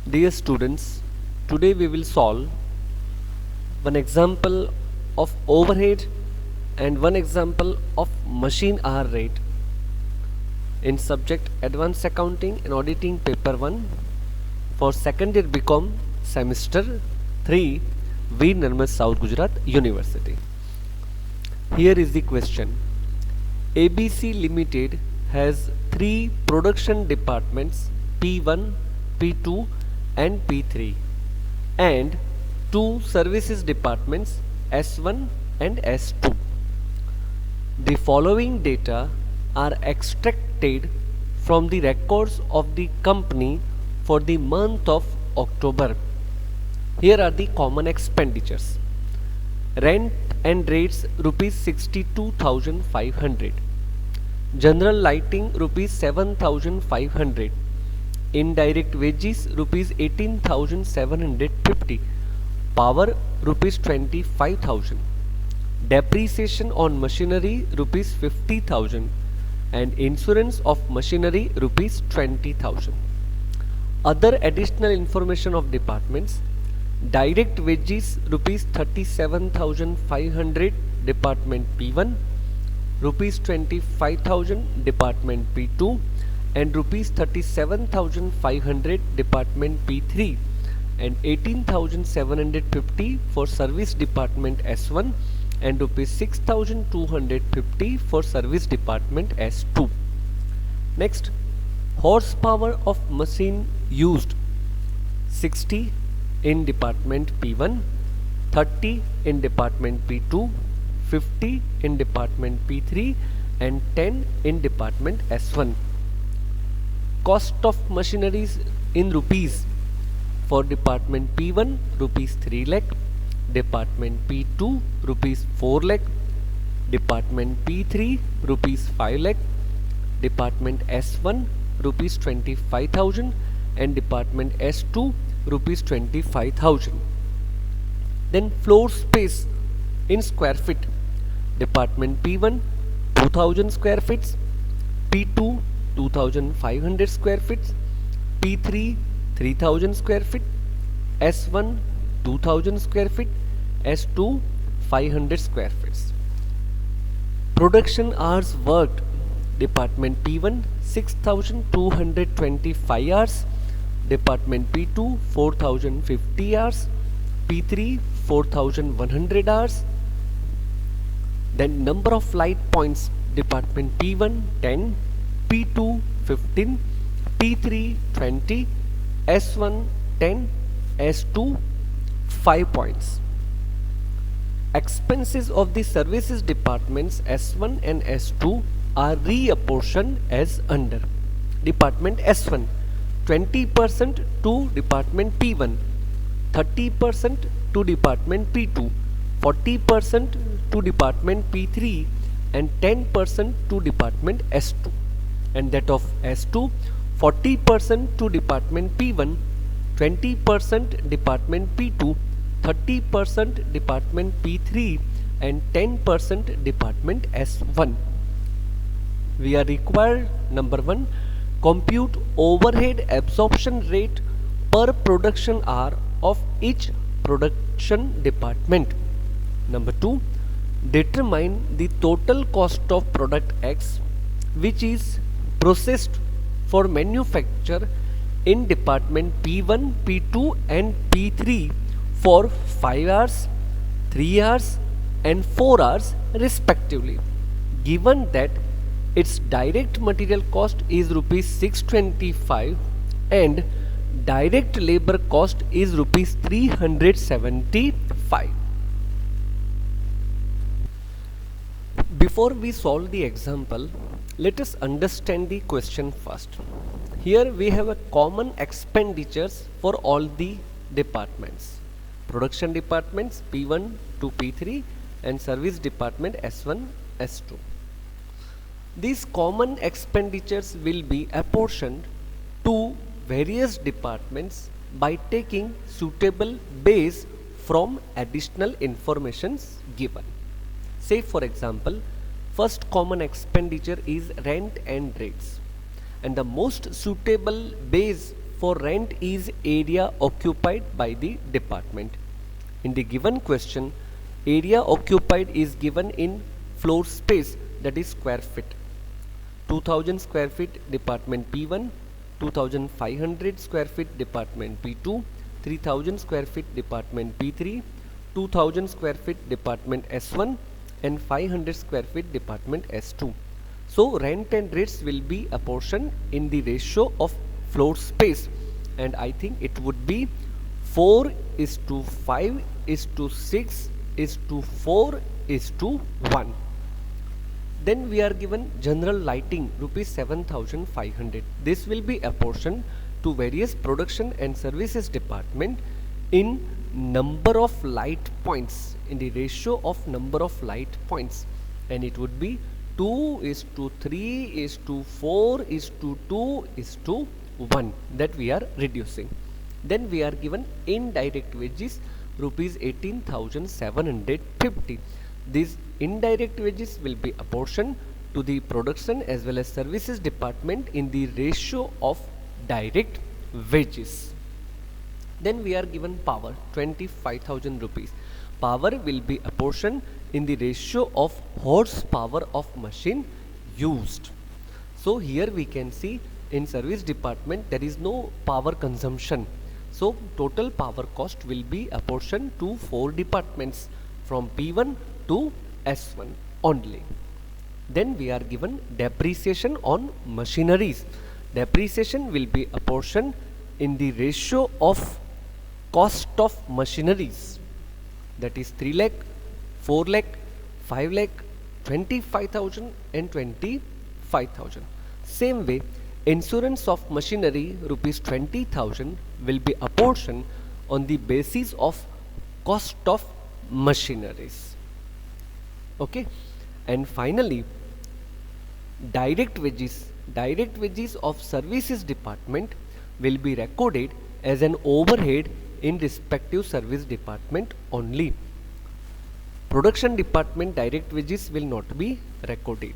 Dear students, today we will solve one example of overhead and one example of machine hour rate in subject Advanced Accounting and Auditing Paper 1 for second year BCom semester 3 Veer Narmad South Gujarat University. Here is the question. ABC Limited has three production departments P1, P2 and P3 and two services departments S1 and S2. The following data are extracted from the records of the company for the month of October. Here are the common expenditures. Rent and rates rupees 62,500. General lighting rupees 7,500. Indirect wages rupees 18,750. Power rupees 25,000. Depreciation on machinery rupees 50,000 and insurance of machinery rupees 20,000. Other additional information of departments. Direct wages rupees 37,500 department P1, rupees 25,000 department P2 and rupees 37,500 department P3 and 18,750 for service department S1 and rupees 6,250 for service department S2. Next, horsepower of machine used 60 in department P1, 30 in department P2, 50 in department P3 and 10 in department S1. Cost of machineries in rupees for department P1 rupees 3 lakh, department P2 rupees 4 lakh, department P3 rupees 5 lakh, department S1 rupees 25,000 and department S2 rupees 25,000. Then floor space in square feet. Department P1 2,000 square feet, P2 2,500 square feet, P3 3,000 square feet, S1 2,000 square feet, S2 500 square feet. Production hours worked. Department P1 6,225 hours, department P2 4,050 hours, P3 4,100 hours. Then number of light points. Department P1 10, P2 15, P3 20, S1 10, S2 5 points. Expenses of the services departments S1 and S2 are reapportioned as under. Department S1 20% to department P1, 30% to department P2, 40% to department P3 and 10% to department S2. And that of S2 40% to department P1, 20% department P2, 30% department P3 and 10% department S1. We are required number 1, compute overhead absorption rate per production hour of each production department. Number 2, determine the total cost of product X which is processed for manufacture in department P1, P2 and P3 for 5 hours, 3 hours and 4 hours respectively, given that its direct material cost is rupees 625 and direct labor cost is rupees 375. Before we solve the example, let us understand the question first. Here we have a common expenditures for all the departments. Production departments P1 to P3 and service department S1, S2. These common expenditures will be apportioned to various departments by taking suitable base from additional informations given. Say for example, first common expenditure is rent and rates, and the most suitable base for rent is area occupied by the department. In the given question, area occupied is given in floor space, that is square feet. 2000 square feet department P1, 2500 square feet department P2, 3000 square feet department P3, 2000 square feet department S1 and 500 square feet department S2. So rent and rates will be apportioned in the ratio of floor space, and I think it would be 4:5:6:4:1. Then we are given general lighting rupees 7500. This will be apportioned to various production and services department in number of light points, in the ratio of number of light points, and it would be 2:3:4:2:1 that we are reducing. Then we are given indirect wages rupees 18,750. These indirect wages will be apportioned to the production as well as services department in the ratio of direct wages. Then we are given power 25,000 rupees. Power will be apportioned in the ratio of horsepower of machine used. So here we can see in service department there is no power consumption. So total power cost will be apportioned to 4 departments from P1 to S1 only. Then we are given depreciation on machineries. Depreciation will be apportioned in the ratio of cost of machineries, that is 3 lakh, 4 lakh, 5 lakh, 25,000 and 25,000. Same way, insurance of machinery rupees 20,000 will be apportioned on the basis of cost of machineries. Okay, and finally direct wages of services department will be recorded as an overhead in respective service department only. Production department direct wages will not be recorded.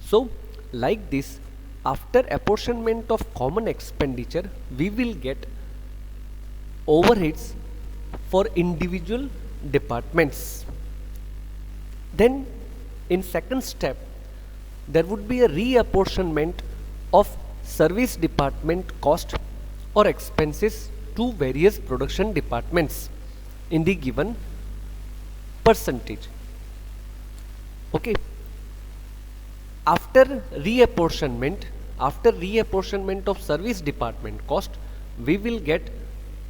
So like this, after apportionment of common expenditure, we will get overheads for individual departments. Then in second step, there would be a reapportionment of service department cost or expenses to various production departments in the given percentage. Okay. After reapportionment of service department cost, we will get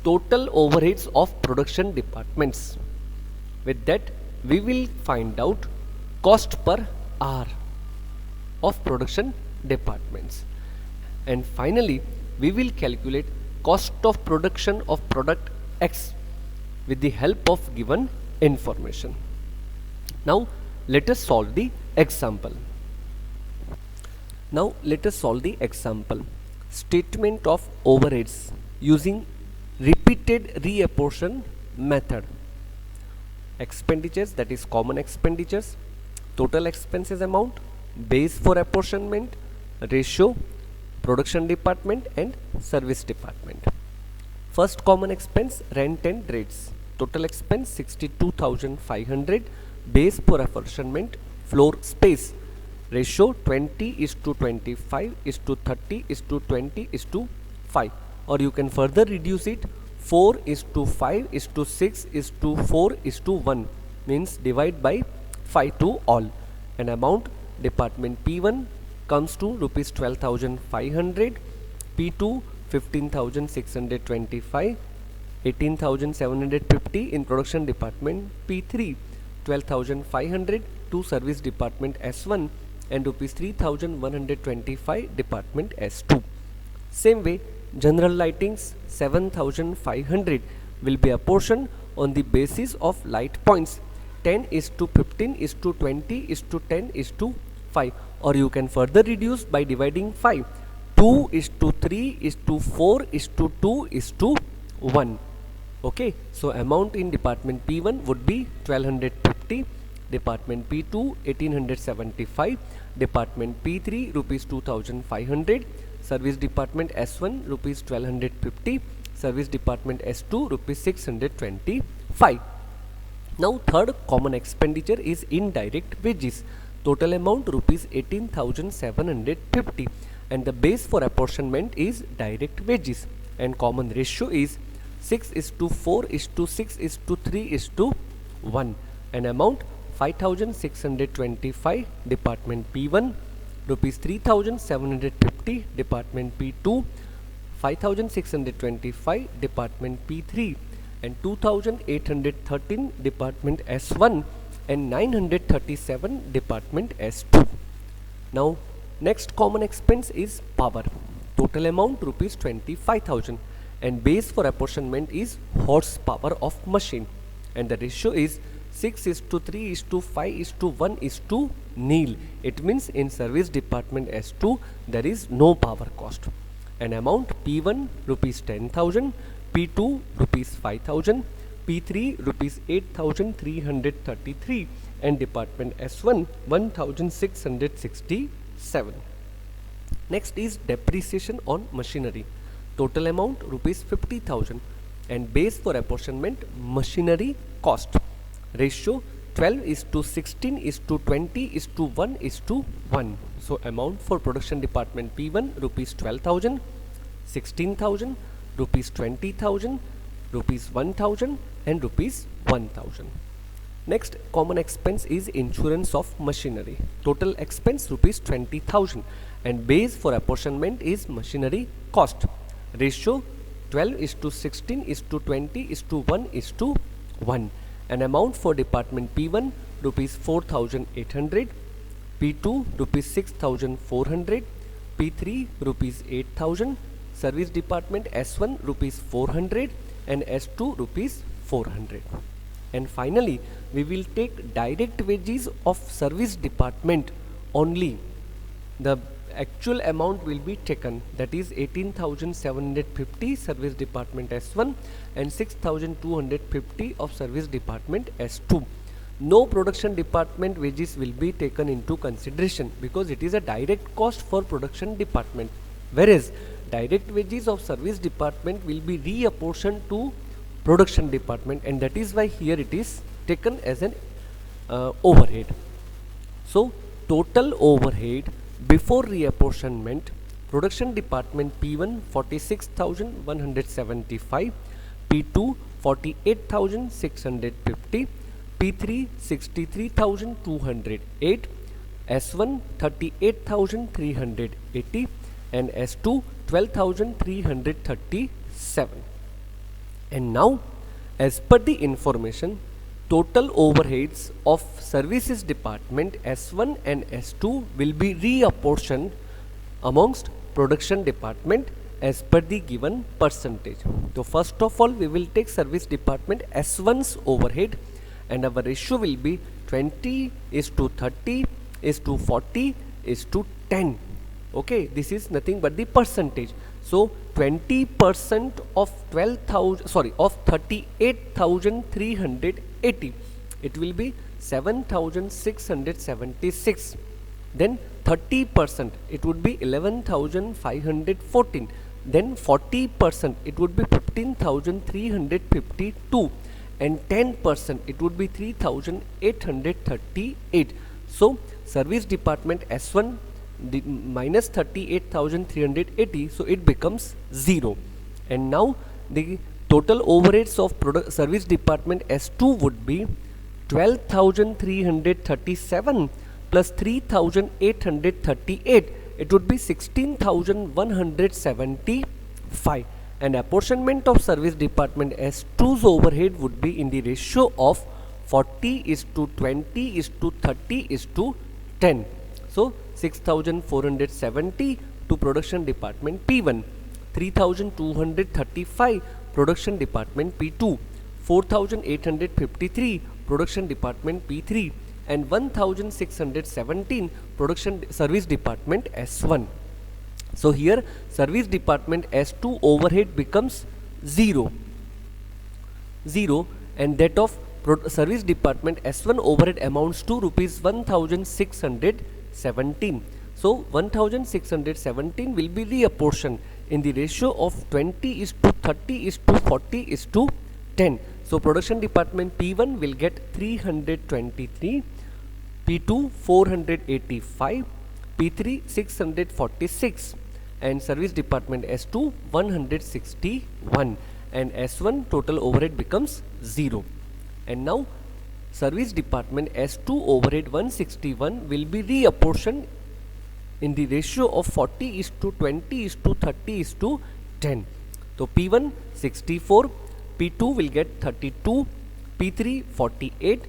total overheads of production departments. With that, we will find out cost per hour of production departments, and finally we will calculate cost of production of product X with the help of given information. Now let us solve the example. Statement of overheads using repeated reapportion method. Expenditures, that is common expenditures, total expenses amount, base for apportionment, ratio, production department and service department. First common expense, rent and rates. Total expense 62,500. Base for apportionment, floor space. Ratio 20:25:30:20:5, or you can further reduce it 4:5:6:4:1, means divide by 5 to all. And amount department P1 comes to rupees 12,500, P2 15,625, 18,750 in production department P3, 12,500 to service department S1 and rupees 3,125 department S2. Same way, general lightings 7,500 will be apportioned on the basis of light points 10:15:20:10:5, or you can further reduce by dividing 5. 2:3:4:2:1. Okay, so amount in department P1 would be 1250, department P2 1875, department P3 rupees 2500, service department S1 rupees 1250, service department S2 rupees 625. Now third common expenditure is indirect wages. Total amount rupees 18,750 and the base for apportionment is direct wages and common ratio is 6:4:6:3:1 and amount 5,625 department P1, rupees 3,750 department P2, 5,625 department P3 and 2,813 department S1 and 937 department S2. Now next common expense is power. Total amount rupees 25,000 and base for apportionment is horsepower of machine and the ratio is 6:3:5:1:0. It means in service department S2 there is no power cost. An amount P1 rupees 10,000, P2 rupees 5,000, P3 rupees 8,333 and department S1 1,667. Next is depreciation on machinery. Total amount rupees 50,000 and base for apportionment machinery cost. Ratio 12:16:20:1:1. So amount for production department P1 rupees 12,000, 16,000, rupees 20,000, rupees 1,000 and rupees 1,000. Next common expense is insurance of machinery. Total expense rupees 20,000 and base for apportionment is machinery cost. Ratio 12:16:20:1:1 and amount for department P1 rupees 4,800, P2 rupees 6,400, P3 rupees 8,000, service department S1 rupees 400 and S2 rupees 400. And finally we will take direct wages of service department only. The actual amount will be taken, that is 18,750 service department S1 and 6,250 of service department S2. No production department wages will be taken into consideration because it is a direct cost for production department, whereas direct wages of service department will be reapportioned to production department and that is why here it is taken as an overhead. So total overhead before reapportionment, production department P1 46,175, P2 48,650, P3 63,208, S1 38,380 and S2 12,337. And now as per the information, total overheads of services department S1 and S2 will be reapportioned amongst production department as per the given percentage. So first of all we will take service department S1's overhead and our ratio will be 20:30:40:10. Okay, this is nothing but the percentage. So 20% of 38,380, it will be 7,676. Then 30%, it would be 11,514. Then 40%, it would be 15,352 and 10%, it would be 3,838. So service department S1 minus 38,380, so it becomes 0. And now the total overheads of service department S2 would be 12,337 plus 3,838, it would be 16,175 and apportionment of service department S2's overhead would be in the ratio of 40:20:30:10. So 6,470 to production department P1, 3,235 production department P2, 4,853 production department P3 and 1,617 production service department S1. So here service department S2 overhead becomes 0 and that of service department S1 overhead amounts to rupees 1,617. So 1617 will be reapportioned in the ratio of 20:30:40:10. So production department P1 will get 323, P2 485, P3 646, and service department S2 161, and S1 total overhead becomes 0. And now service department S2 overhead 161 will be reapportioned in the ratio of 40:20:30:10. So P1 64, P2 will get 32, P3 48,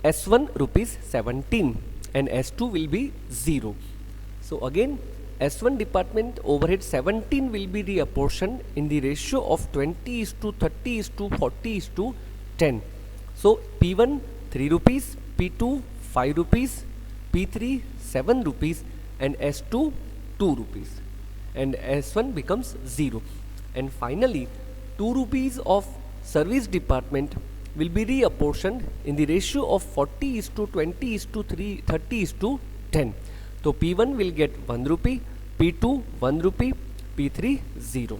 S1 rupees 17, and S2 will be 0. So again S1 department overhead 17 will be reapportioned in the ratio of 20:30:40:10. So P1 3 rupees, P2 5 rupees, P3 7 rupees, and S2 2 rupees, and S1 becomes 0. And finally 2 rupees of service department will be reapportioned in the ratio of 40:20:30:10. So P1 will get 1 rupee, P2 1 rupee, P3 0.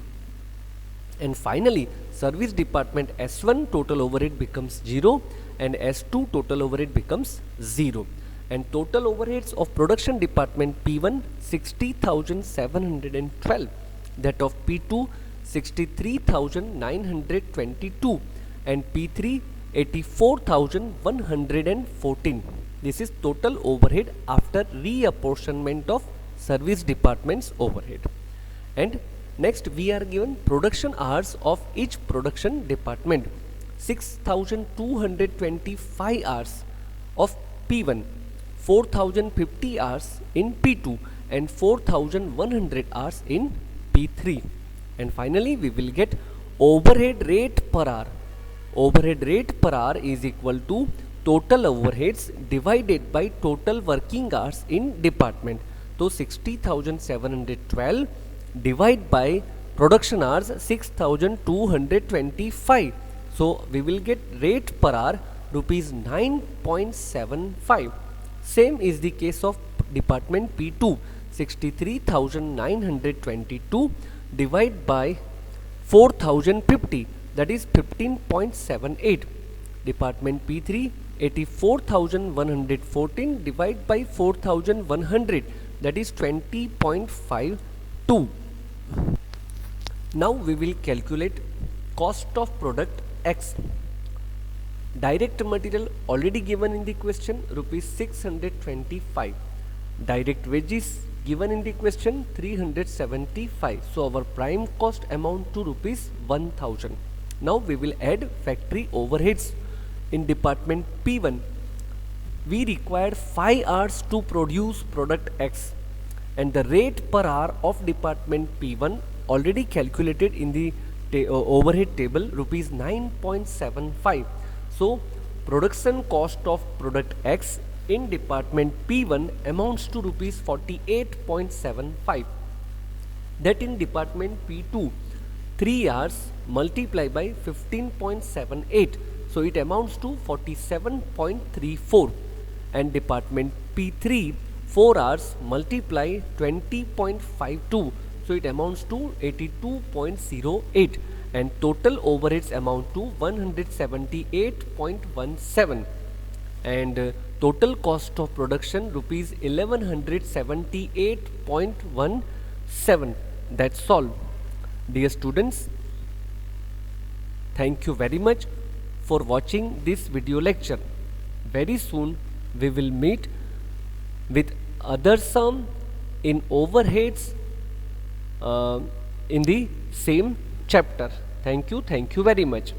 And finally service department S1 total overhead becomes 0, and S2 total overhead becomes 0. And total overheads of production department P1 60,712, that of P2 63,922, and P3 84,114. This is total overhead after reapportionment of service department's overhead. And next we are given production hours of each production department. 6,225 hours of P1, 4,050 hours in P2, and 4,100 hours in P3. And finally we will get overhead rate per hour. Overhead rate per hour is equal to total overheads divided by total working hours in department. So 60,712 divide by production hours 6,225. So we will get rate per hour rupees 9.75. Same is the case of department P2, 63,922 divide by 4,050, that is 15.78. Department P3, 84,114 divide by 4,100, that is 20.52. Now we will calculate cost of product X. Direct material already given in the question, rupees 625. Direct wages given in the question, 375. So our prime cost amount to rupees 1000. Now we will add factory overheads. In department P1 we required 5 hours to produce product X, and the rate per hour of department P1 already calculated in the overhead table, rupees 9.75. So production cost of product X in department P1 amounts to rupees 48.75. That in department P2, 3 hours multiplied by 15.78, so it amounts to 47.34. And department P3, 4 hours multiply 20.52, so it amounts to 82.08, and total overheads amount to 178.17, and total cost of production rupees 1178.17. That's all. Dear students, thank you very much for watching this video lecture. Very soon we will meet with other sum in overheads in the same chapter. Thank you very much.